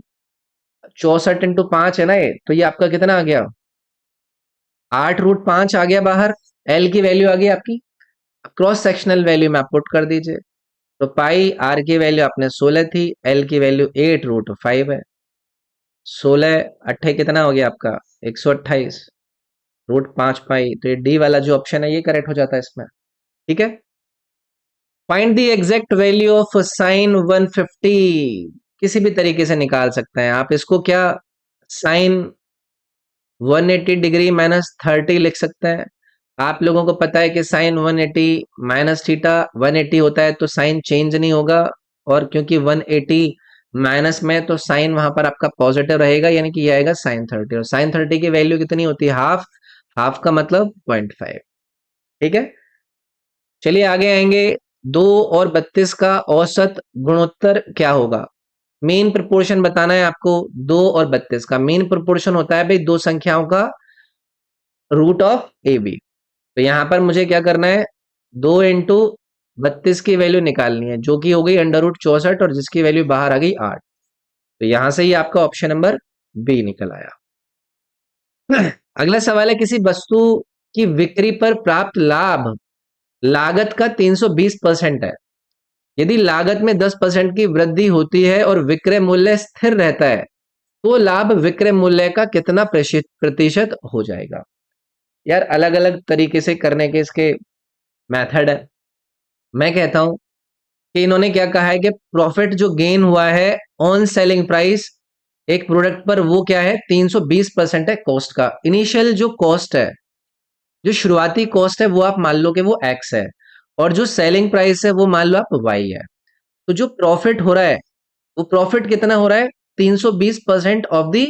64 × 5 है ना ये, तो ये आपका कितना आ गया 8√5 आ गया बाहर, एल की वैल्यू आ गई आपकी। क्रॉस सेक्शनल वैल्यू में आप पुट कर दीजिए, तो पाई आर की वैल्यू आपने 16 थी, एल की वैल्यू 8√5 है, 16 अट्ठे कितना हो गया आपका 128 √5 पाई, तो ये डी वाला जो ऑप्शन है ये करेक्ट हो जाता है इसमें, ठीक है। Find the exact value of sine 150, किसी भी तरीके से निकाल सकते हैं आप इसको, क्या साइन 180 डिग्री माइनस 30 लिख सकते हैं। आप लोगों को पता है कि साइन 180 माइनस थीटा 180 होता है, तो साइन चेंज नहीं होगा, और क्योंकि 180 माइनस में तो साइन वहां पर आपका पॉजिटिव रहेगा, यानी कि ये आएगा साइन 30, और साइन 30 की वैल्यू कितनी होती है, हाफ, हाफ का मतलब 0.5, ठीक है। चलिए आगे आएंगे, 2 और 32 का औसत गुणोत्तर क्या होगा। मेन प्रोपोर्शन बताना है आपको, 2 और 32 का मेन प्रोपोर्शन होता है भाई दो संख्याओं का रूट ऑफ ए बी। तो यहां पर मुझे क्या करना है, 2 × 32 की वैल्यू निकालनी है, जो कि हो गई √64, और जिसकी वैल्यू बाहर आ गई 8। तो यहां से ही आपका ऑप्शन नंबर बी निकल आया। अगला सवाल है, किसी वस्तु की बिक्री पर प्राप्त लाभ लागत का 320% है। यदि लागत में 10% की वृद्धि होती है और विक्रय मूल्य स्थिर रहता है, तो लाभ विक्रय मूल्य का कितना प्रतिशत हो जाएगा। यार अलग अलग तरीके से करने के इसके मेथड है। मैं कहता हूं कि इन्होंने क्या कहा है कि प्रॉफिट जो गेन हुआ है ऑन सेलिंग प्राइस एक प्रोडक्ट पर, वो क्या है 320% है कॉस्ट का। इनिशियल जो कॉस्ट है, जो शुरुआती कॉस्ट है, वो आप मान लो कि वो एक्स है, और जो सेलिंग प्राइस है वो मान लो आप वाई है। तो जो प्रॉफिट हो रहा है, वो प्रॉफिट कितना हो रहा है 320% ऑफ दी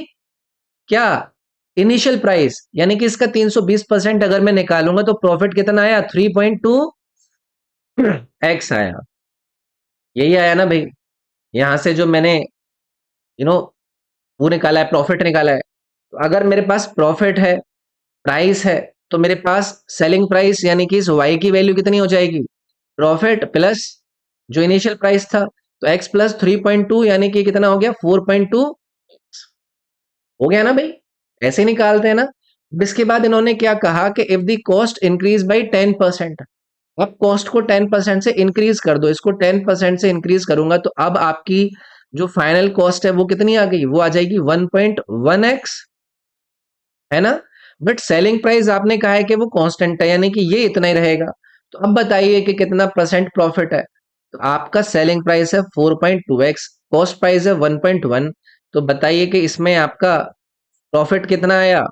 क्या इनिशियल प्राइस, यानी कि इसका 320% अगर मैं निकालूंगा तो प्रॉफिट कितना आया 3.2 एक्स आया। यही आया ना भाई, यहां से जो मैंने वो निकाला है, प्रॉफिट निकाला है। तो अगर मेरे पास प्रॉफिट है, प्राइस है, तो मेरे पास सेलिंग प्राइस यानी कि इस वाई की वैल्यू कितनी हो जाएगी प्रॉफिट प्लस जो इनिशियल प्राइस था, तो x प्लस 3.2 यानी कि कितना हो गया 4.2 हो गया ना भाई, ऐसे निकालते हैं ना। इसके बाद इन्होंने क्या कहा कि if the cost increase by 10%, अब कॉस्ट को 10% से इंक्रीज कर दो, इसको 10% से इंक्रीज करूंगा तो अब आपकी जो फाइनल कॉस्ट है वो कितनी आ गई, वो आ जाएगी 1.1x, है ना। बट सेलिंग प्राइस आपने कहा है कि वो कांस्टेंट है, यानी कि ये इतना ही रहेगा। तो अब बताइए कि कितना परसेंट प्रॉफिट है। तो आपका सेलिंग प्राइस है 4.2x, कॉस्ट प्राइस है 1.1, तो बताइए कि इसमें आपका प्रॉफिट कितना आया,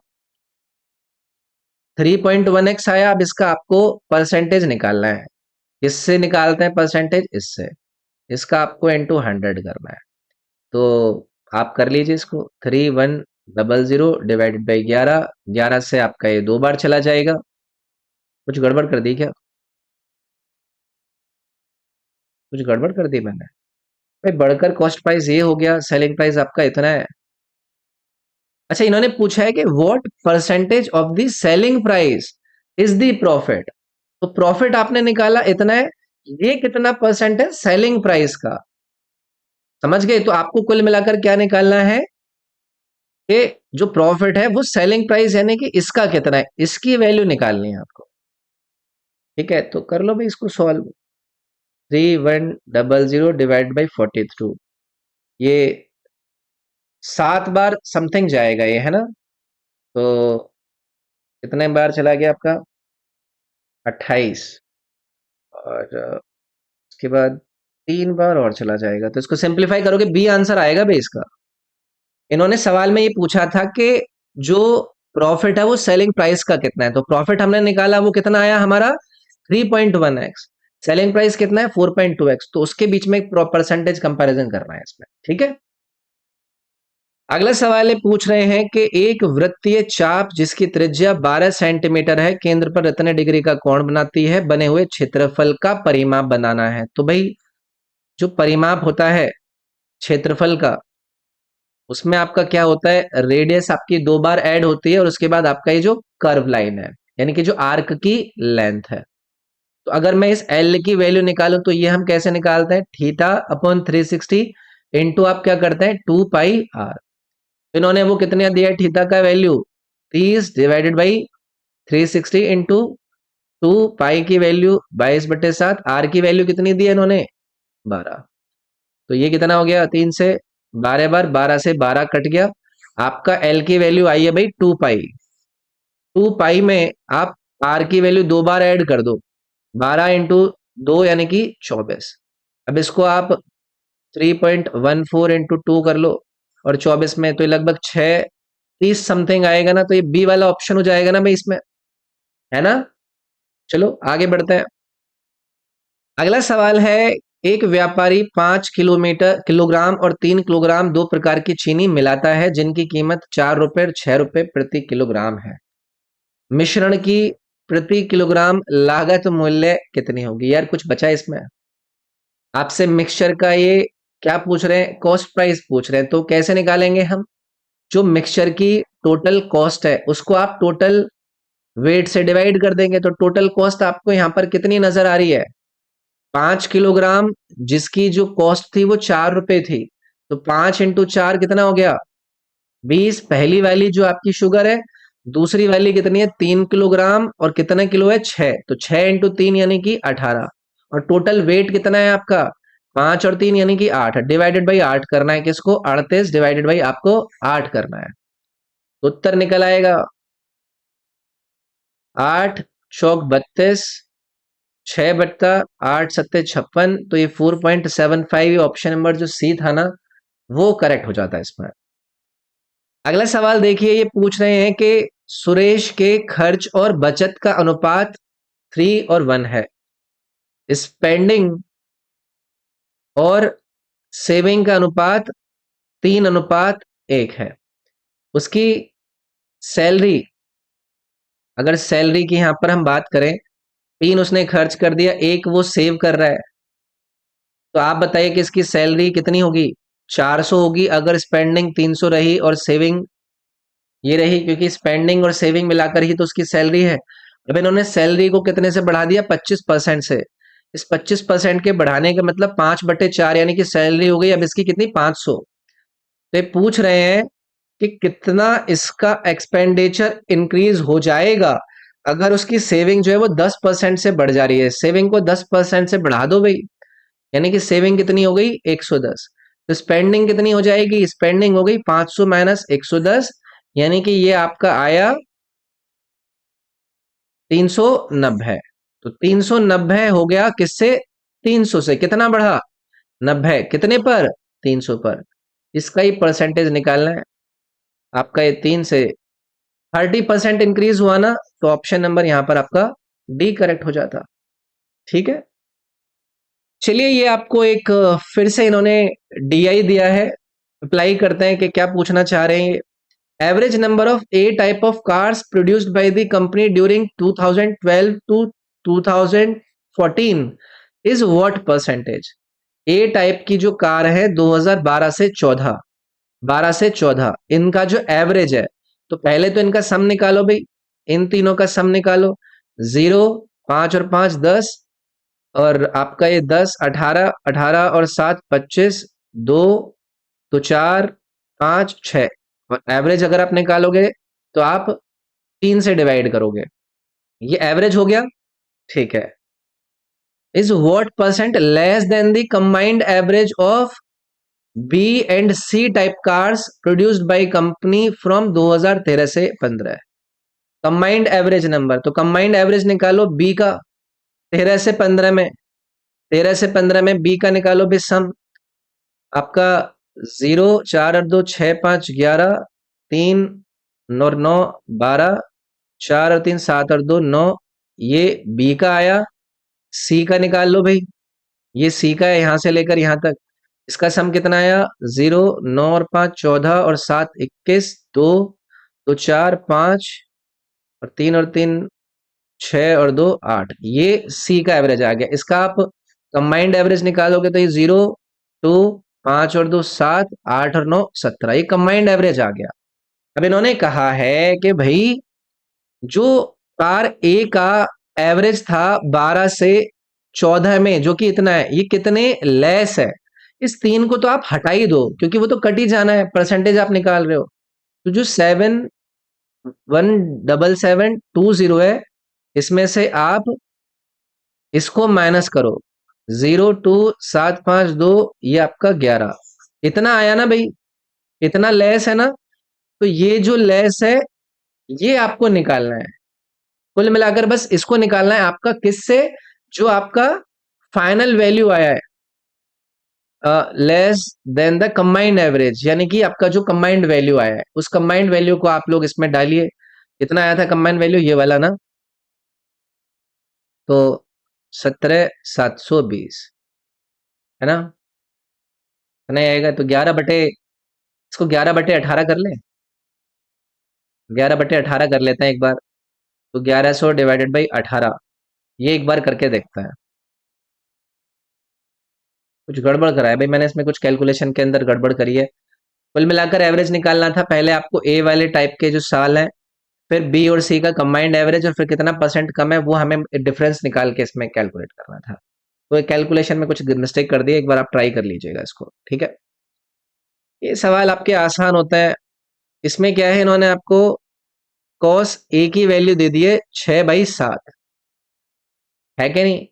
3.1x आया। अब इसका आपको परसेंटेज निकालना है। किससे निकालते हैं परसेंटेज, इससे। इसका आपको इंटू 100 करना है। तो आप कर लीजिए इसको, 3100 डिवाइडेड बाई 11, 11 से आपका ये 2 बार चला जाएगा। कुछ गड़बड़ कर दी क्या, कुछ गड़बड़ कर दी मैंने। भाई बढ़कर कॉस्ट प्राइस ये हो गया, सेलिंग प्राइस आपका इतना है। अच्छा, इन्होंने पूछा है कि what percentage of the selling price is the profit. तो प्रॉफिट आपने निकाला इतना है, ये कितना परसेंट है सेलिंग प्राइस का, समझ गए। तो आपको कुल मिलाकर क्या निकालना है कि जो प्रॉफिट है वो सेलिंग प्राइस यानी कि इसका कितना है, इसकी वैल्यू निकालनी है आपको। ठीक है, तो कर लो भाई इसको सॉल्व। 3100 डिवाइड बाई 42, ये 7 बार समथिंग जाएगा ये, है ना। तो कितने बार चला गया आपका, 28, और उसके बाद 3 बार और चला जाएगा। तो इसको सिंप्लीफाई करोगे बी आंसर आएगा भाई इसका। इन्होंने सवाल में ये पूछा था कि जो प्रॉफिट है वो सेलिंग प्राइस का कितना है, तो प्रॉफिट हमने निकाला वो कितना आया हमारा 3.1x, सेलिंग प्राइस कितना है 4.2x, तो उसके बीच में परसेंटेज कंपैरिजन करना है इसमें। ठीक है, अगला सवाल ये पूछ रहे हैं कि एक वृत्तीय चाप जिसकी त्रिज्या 12 सेंटीमीटर है, केंद्र पर इतने डिग्री का कोण बनाती है, बने हुए क्षेत्रफल का परिमाप बनाना है। तो भाई जो परिमाप होता है क्षेत्रफल का, उसमें आपका क्या होता है, रेडियस आपकी 2 बार ऐड होती है और उसके बाद आपका ये जो कर्व लाइन है यानी कि जो आर्क की लेंथ है। तो अगर मैं इस एल की वैल्यू निकालूं तो ये हम कैसे निकालते हैं, थीटा अपॉन 360 इंटू आप क्या करते हैं 2 पाई आर। इन्होंने वो कितने दिया है थीटा का वैल्यू 30 डिवाइडेड बाई 360 इंटू 2 पाई की वैल्यू 22/7, आर की वैल्यू कितनी दी है इन्होंने 12। तो ये कितना हो गया, 3 से 12 बार, 12 से 12 कट गया। आपका एल की वैल्यू आई है भाई 2 पाई। 2 पाई में आप आर की वैल्यू 2 बार ऐड कर दो, 12 इंटू 2 यानी कि 24। अब इसको आप 3.14 इंटू 2 कर लो, और 24 में तो ये लगभग 630 समथिंग आएगा ना, तो ये बी वाला ऑप्शन हो जाएगा ना भाई इसमें, है ना। चलो आगे बढ़ते हैं। अगला सवाल है, एक व्यापारी 5 किलोग्राम और 3 किलोग्राम दो प्रकार की चीनी मिलाता है जिनकी कीमत 4 रुपए और 6 रुपए प्रति किलोग्राम है। मिश्रण की प्रति किलोग्राम लागत मूल्य कितनी होगी। यार कुछ बचा इसमें, आपसे मिक्सचर का ये क्या पूछ रहे हैं, कॉस्ट प्राइस पूछ रहे हैं। तो कैसे निकालेंगे हम, जो मिक्सचर की टोटल कॉस्ट है उसको आप टोटल वेट से डिवाइड कर देंगे, तो टोटल कॉस्ट आपको यहां पर कितनी नजर आ रही है, 5 किलोग्राम, जिसकी जो कॉस्ट थी वो 4 रुपए थी, तो 5 इंटू 4 कितना हो गया 20। पहली वाली जो आपकी शुगर है, दूसरी वाली कितनी है 3 किलोग्राम, और कितने किलो है 6, तो 6 इंटू 3 यानी कि 18, और टोटल वेट कितना है आपका 5 और 3 यानी कि 8, डिवाइडेड बाई 8 करना है किसको, 38 डिवाइडेड बाई आपको 8 करना है। तो उत्तर निकल आएगा 8 चौक 32, 6/8 7 56, तो ये 4.75 ऑप्शन नंबर जो सी था ना वो करेक्ट हो जाता है इसमें। अगला सवाल देखिए, ये पूछ रहे हैं कि सुरेश के खर्च और बचत का अनुपात 3 और 1 है, स्पेंडिंग और सेविंग का अनुपात 3:1 है। उसकी सैलरी, अगर सैलरी की यहां पर हम बात करें, 3 उसने खर्च कर दिया, 1 वो सेव कर रहा है, तो आप बताइए कि इसकी सैलरी कितनी होगी, 400 होगी अगर स्पेंडिंग 300 रही और सेविंग ये रही, क्योंकि स्पेंडिंग और सेविंग मिलाकर ही तो उसकी सैलरी है। अब इन्होंने सैलरी को कितने से बढ़ा दिया 25% से, इस 25% के बढ़ाने का मतलब 5/4 यानी कि सैलरी हो गई अब इसकी कितनी 500। तो ये पूछ रहे हैं कि कितना इसका एक्सपेंडिचर इंक्रीज हो जाएगा अगर उसकी सेविंग जो है वो 10% से बढ़ जा रही है। सेविंग को 10% से बढ़ा दो भाई, यानी कि सेविंग कितनी हो गई 110। तो स्पेंडिंग कितनी हो जाएगी, स्पेंडिंग हो गई 500 माइनस 110, यानी कि ये आपका आया 390। तो 390 हो गया किससे, 300 से। कितना बढ़ा, 90 कितने पर, 300 पर। इसका ही परसेंटेज निकालना है आपका। ये 3 से 30% इंक्रीज हुआ ना, तो ऑप्शन नंबर यहां पर आपका डी करेक्ट हो जाता। ठीक है, चलिए ये आपको एक फिर से इन्होंने डीआई दिया है, अप्लाई करते हैं कि क्या पूछना चाह रहे हैं। Average number of A type of cars produced by the company during 2012 to 2014 is what percentage. A type की जो कार है 2012 से 14, 12 से 14 इनका जो एवरेज है, तो पहले तो इनका सम निकालो भाई, इन तीनों का सम निकालो। 0, 5 और 5 10, और आपका ये 10, 18, 18 और 7 25, 2 तो 4, 5 6, और एवरेज अगर आप निकालोगे तो आप 3 से डिवाइड करोगे, ये एवरेज हो गया। ठीक है, is what percent less than the combined average of B and C type cars produced by company from 2013 से 15। कंबाइंड एवरेज नंबर, तो कंबाइंड एवरेज निकालो बी का 13 से 15 में, 13 से 15 में बी का निकालो भी सम। आपका 0, 4 और 2 6 5 11, 3 और 9 12, 4 और 3 7 और 2 9, ये बी का आया। सी का निकाल लो भाई, ये सी का है यहां से लेकर यहां तक। इसका सम कितना आया, 0, 9 और 5 14 और 7 21, 2 तो 4 5 और 3 और 3 6 और 2 8, ये सी का एवरेज आ गया। इसका आप कंबाइंड एवरेज निकालोगे तो ये 0 2 5 और 2 7 8 और 9 17, ये कंबाइंड एवरेज आ गया। अब इन्होंने कहा है कि भाई जो कार ए का एवरेज था 12 से 14 में, जो कि इतना है, ये कितने लेस है। इस 3 को तो आप हटा ही दो क्योंकि वो तो कट ही जाना है, परसेंटेज आप निकाल रहे हो। तो जो 7177720 है, इसमें से आप इसको माइनस करो, 02752, ये आपका 11 इतना आया ना भाई, इतना लेस है ना। तो ये जो लेस है ये आपको निकालना है। कुल मिलाकर बस इसको निकालना है आपका, किससे, जो आपका फाइनल वैल्यू आया है less than the combined average, यानी कि आपका जो कंबाइंड वैल्यू आया है उस कंबाइंड वैल्यू को आप लोग इसमें डालिए। कितना आया था कंबाइंड वैल्यू, ये वाला ना, तो 17,720 है ना, नहीं आएगा तो 11 बटे, इसको 11/18 कर ले, 11/18 कर लेते हैं एक बार। तो 1100 डिवाइडेड बाई 18, ये एक बार करके देखता है। कुछ गड़बड़ करा है भाई मैंने इसमें, कुछ कैलकुलेशन के अंदर गड़बड़ करी है। कुल मिलाकर एवरेज निकालना था, पहले आपको ए वाले टाइप के जो साल हैं, फिर बी और सी का कंबाइंड एवरेज, और फिर कितना परसेंट कम है वो हमें डिफरेंस निकाल के इसमें कैलकुलेट करना था। तो कैलकुलेशन में कुछ मिस्टेक कर दी, एक बार आप ट्राई कर लीजिएगा इसको, ठीक है। ये सवाल आपके आसान होता है। इसमें क्या है, इन्होंने आपको कॉस ए की वैल्यू दे दी है 6/7, है कि नहीं।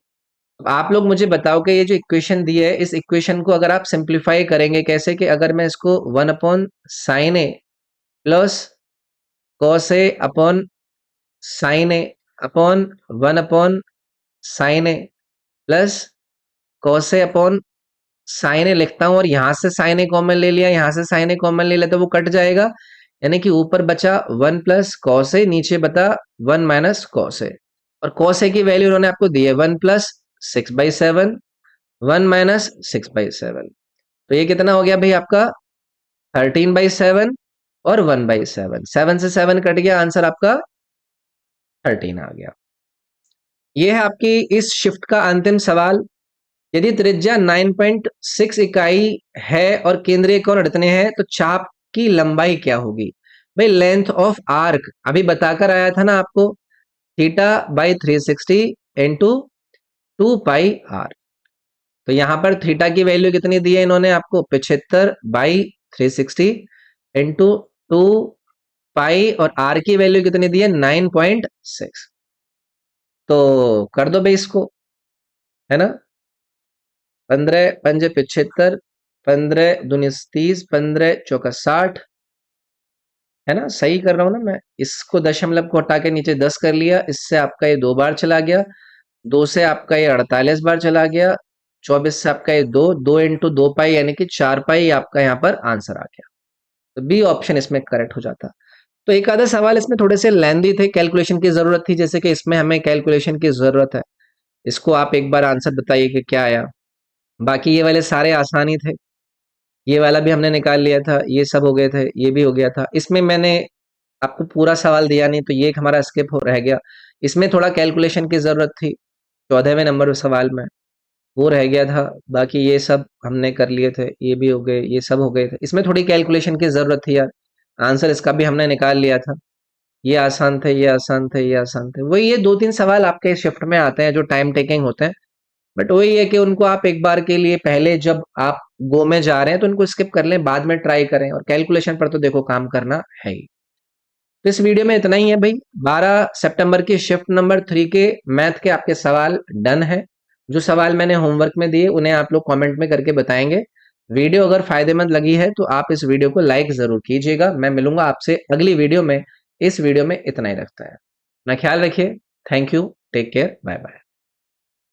अब आप लोग मुझे बताओ कि ये जो इक्वेशन दी है, इस इक्वेशन को अगर आप सिंप्लीफाई करेंगे कैसे, कि अगर मैं इसको 1/sin A plus cos A upon sine A upon 1/sin A plus cos A upon sine ए लिखता हूं, और यहां से साइन ए कॉमन ले लिया, यहां से साइन ए कॉमन ले लिया, तो वो कट जाएगा, यानी कि ऊपर बचा 1 प्लस कॉस ए, नीचे बता 1 माइनस कॉस ए। और कॉस ए की वैल्यू उन्होंने आपको दी है 1 प्लस 6/7, 1 माइनस 6/7, तो ये कितना हो गया भाई आपका 13/7 और 1/7, 7 से 7 कट गया, आंसर आपका 13 आ गया। ये है आपकी इस शिफ्ट का अंतिम सवाल। यदि त्रिज्या 9.6 इकाई है और केंद्रीय कोण 98 है, तो चाप की लंबाई क्या होगी। भाई लेंथ ऑफ आर्क अभी बताकर आया था ना आपको, थीटा बाई 360 इंटू 2πr। तो यहां पर थीटा की वैल्यू कितनी दी है इन्होंने आपको, 75/360 इंटू 2π, और r की वैल्यू कितनी दी है, 9.6। तो कर दो भाई इसको, है ना। 15×5 = 75, 15×2 = 30, 15×4 = 60, है ना। सही कर रहा हूं ना मैं। इसको दशमलव को हटा के नीचे 10 कर लिया, इससे आपका ये 2 बार चला गया, 2 से आपका ये 48 बार चला गया, 24 से आपका ये 2 इंटू 2π यानी कि 4π आपका यहाँ पर आंसर आ गया। तो बी ऑप्शन इसमें करेक्ट हो जाता। तो एक आधा सवाल इसमें थोड़े से लेंदी थे, कैलकुलेशन की जरूरत थी, जैसे कि इसमें हमें कैलकुलेशन की जरूरत है। इसको आप एक बार आंसर बताइए कि क्या आया। बाकी ये वाले सारे आसानी थे, ये वाला भी हमने निकाल लिया था, ये सब हो गए थे, ये भी हो गया था। इसमें मैंने आपको पूरा सवाल दिया नहीं, तो ये एक हमारा स्किप हो रह गया। इसमें थोड़ा कैलकुलेशन की जरूरत थी, 14वें नंबर सवाल में वो रह गया था। बाकी ये सब हमने कर लिए थे, ये भी हो गए, ये सब हो गए थे। इसमें थोड़ी कैलकुलेशन की जरूरत थी यार, आंसर इसका भी हमने निकाल लिया था। ये आसान थे, ये आसान थे, ये आसान थे। वही ये 2-3 सवाल आपके शिफ्ट में आते हैं जो टाइम टेकिंग होते हैं, बट वही है कि उनको आप एक बार के लिए पहले जब आप गो में जा रहे हैं तो उनको स्किप कर लें, बाद में ट्राई करें, और कैलकुलेशन पर तो देखो काम करना है ही। तो इस वीडियो में इतना ही है भाई। 12 सितंबर की शिफ्ट नंबर 3 के मैथ के आपके सवाल डन है। जो सवाल मैंने होमवर्क में दिए उन्हें आप लोग कमेंट में करके बताएंगे। वीडियो अगर फायदेमंद लगी है तो आप इस वीडियो को लाइक जरूर कीजिएगा। मैं मिलूंगा आपसे अगली वीडियो में। इस वीडियो में इतना ही रखता है, अपना ख्याल रखिए। Thank you, take care, bye bye.